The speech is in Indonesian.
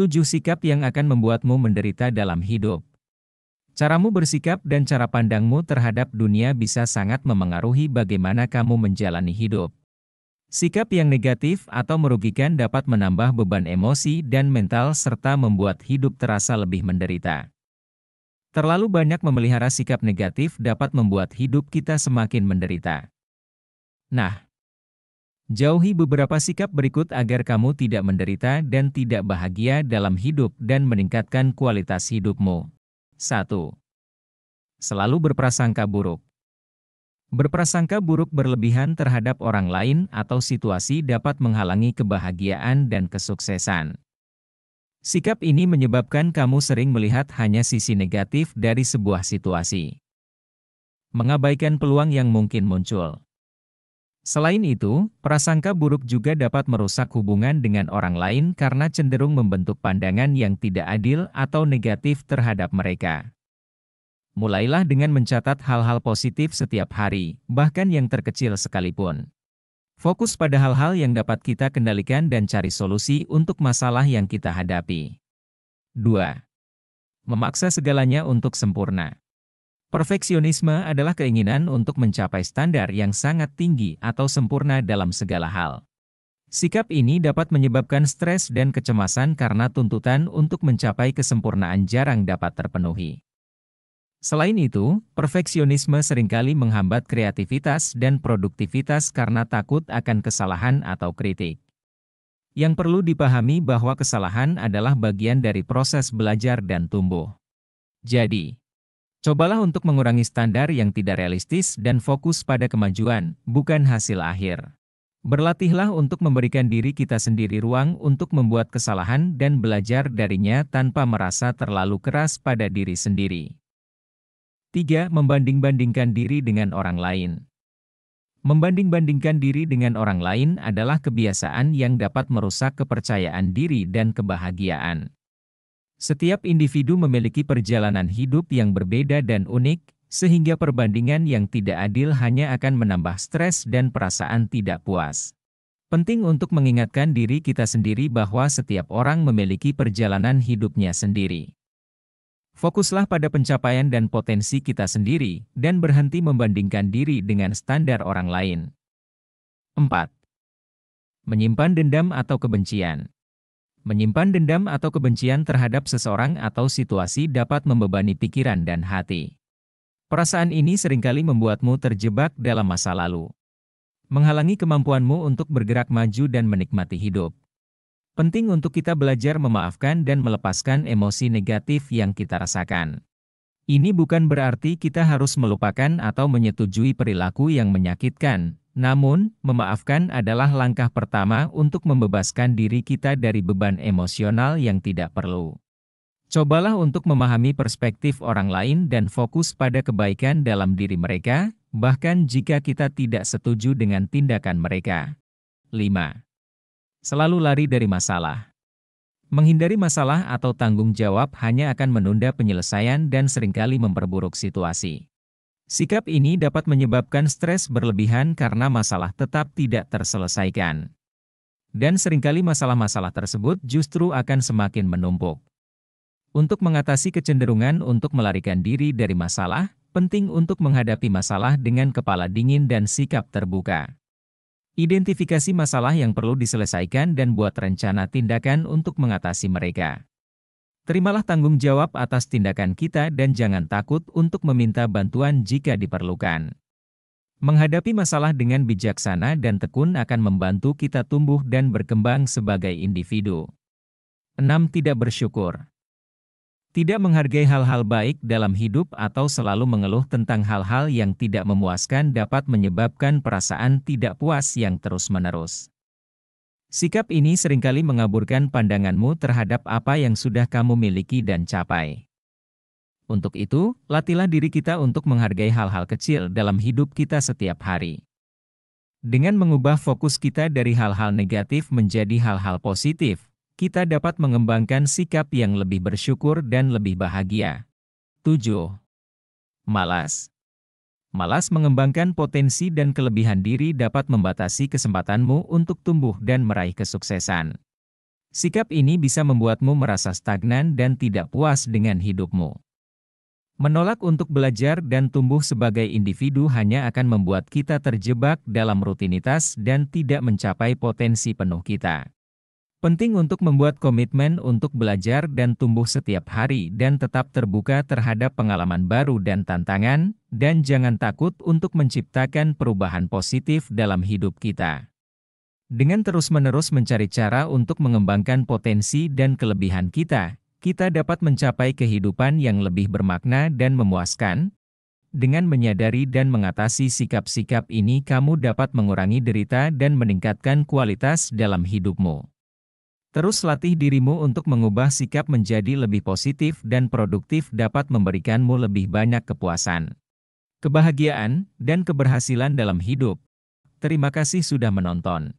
7 sikap yang akan membuatmu menderita dalam hidup. Caramu bersikap dan cara pandangmu terhadap dunia bisa sangat memengaruhi bagaimana kamu menjalani hidup. Sikap yang negatif atau merugikan dapat menambah beban emosi dan mental serta membuat hidup terasa lebih menderita. Terlalu banyak memelihara sikap negatif dapat membuat hidup kita semakin menderita. Nah, jauhi beberapa sikap berikut agar kamu tidak menderita dan tidak bahagia dalam hidup dan meningkatkan kualitas hidupmu. 1. Selalu berprasangka buruk. Berprasangka buruk berlebihan terhadap orang lain atau situasi dapat menghalangi kebahagiaan dan kesuksesan. Sikap ini menyebabkan kamu sering melihat hanya sisi negatif dari sebuah situasi, mengabaikan peluang yang mungkin muncul. Selain itu, prasangka buruk juga dapat merusak hubungan dengan orang lain karena cenderung membentuk pandangan yang tidak adil atau negatif terhadap mereka. Mulailah dengan mencatat hal-hal positif setiap hari, bahkan yang terkecil sekalipun. Fokus pada hal-hal yang dapat kita kendalikan dan cari solusi untuk masalah yang kita hadapi. 2. Memaksa segalanya untuk sempurna. Perfeksionisme adalah keinginan untuk mencapai standar yang sangat tinggi atau sempurna dalam segala hal. Sikap ini dapat menyebabkan stres dan kecemasan karena tuntutan untuk mencapai kesempurnaan jarang dapat terpenuhi. Selain itu, perfeksionisme seringkali menghambat kreativitas dan produktivitas karena takut akan kesalahan atau kritik. Yang perlu dipahami bahwa kesalahan adalah bagian dari proses belajar dan tumbuh. Jadi, cobalah untuk mengurangi standar yang tidak realistis dan fokus pada kemajuan, bukan hasil akhir. Berlatihlah untuk memberikan diri kita sendiri ruang untuk membuat kesalahan dan belajar darinya tanpa merasa terlalu keras pada diri sendiri. 3. Membanding-bandingkan diri dengan orang lain. Membanding-bandingkan diri dengan orang lain adalah kebiasaan yang dapat merusak kepercayaan diri dan kebahagiaan. Setiap individu memiliki perjalanan hidup yang berbeda dan unik, sehingga perbandingan yang tidak adil hanya akan menambah stres dan perasaan tidak puas. Penting untuk mengingatkan diri kita sendiri bahwa setiap orang memiliki perjalanan hidupnya sendiri. Fokuslah pada pencapaian dan potensi kita sendiri, dan berhenti membandingkan diri dengan standar orang lain. 4. Menyimpan dendam atau kebencian. Menyimpan dendam atau kebencian terhadap seseorang atau situasi dapat membebani pikiran dan hati. Perasaan ini seringkali membuatmu terjebak dalam masa lalu, menghalangi kemampuanmu untuk bergerak maju dan menikmati hidup. Penting untuk kita belajar memaafkan dan melepaskan emosi negatif yang kita rasakan. Ini bukan berarti kita harus melupakan atau menyetujui perilaku yang menyakitkan, namun, memaafkan adalah langkah pertama untuk membebaskan diri kita dari beban emosional yang tidak perlu. Cobalah untuk memahami perspektif orang lain dan fokus pada kebaikan dalam diri mereka, bahkan jika kita tidak setuju dengan tindakan mereka. 5. Selalu lari dari masalah. Menghindari masalah atau tanggung jawab hanya akan menunda penyelesaian dan seringkali memperburuk situasi. Sikap ini dapat menyebabkan stres berlebihan karena masalah tetap tidak terselesaikan. Dan seringkali masalah-masalah tersebut justru akan semakin menumpuk. Untuk mengatasi kecenderungan untuk melarikan diri dari masalah, penting untuk menghadapi masalah dengan kepala dingin dan sikap terbuka. Identifikasi masalah yang perlu diselesaikan dan buat rencana tindakan untuk mengatasi mereka. Terimalah tanggung jawab atas tindakan kita dan jangan takut untuk meminta bantuan jika diperlukan. Menghadapi masalah dengan bijaksana dan tekun akan membantu kita tumbuh dan berkembang sebagai individu. 6. Tidak bersyukur. Tidak menghargai hal-hal baik dalam hidup atau selalu mengeluh tentang hal-hal yang tidak memuaskan dapat menyebabkan perasaan tidak puas yang terus-menerus. Sikap ini seringkali mengaburkan pandanganmu terhadap apa yang sudah kamu miliki dan capai. Untuk itu, latihlah diri kita untuk menghargai hal-hal kecil dalam hidup kita setiap hari. Dengan mengubah fokus kita dari hal-hal negatif menjadi hal-hal positif, kita dapat mengembangkan sikap yang lebih bersyukur dan lebih bahagia. 7. Malas. Malas mengembangkan potensi dan kelebihan diri dapat membatasi kesempatanmu untuk tumbuh dan meraih kesuksesan. Sikap ini bisa membuatmu merasa stagnan dan tidak puas dengan hidupmu. Menolak untuk belajar dan tumbuh sebagai individu hanya akan membuat kita terjebak dalam rutinitas dan tidak mencapai potensi penuh kita. Penting untuk membuat komitmen untuk belajar dan tumbuh setiap hari dan tetap terbuka terhadap pengalaman baru dan tantangan, dan jangan takut untuk menciptakan perubahan positif dalam hidup kita. Dengan terus-menerus mencari cara untuk mengembangkan potensi dan kelebihan kita, kita dapat mencapai kehidupan yang lebih bermakna dan memuaskan. Dengan menyadari dan mengatasi sikap-sikap ini, kamu dapat mengurangi derita dan meningkatkan kualitas dalam hidupmu. Terus latih dirimu untuk mengubah sikap menjadi lebih positif dan produktif dapat memberikanmu lebih banyak kepuasan, kebahagiaan, dan keberhasilan dalam hidup. Terima kasih sudah menonton.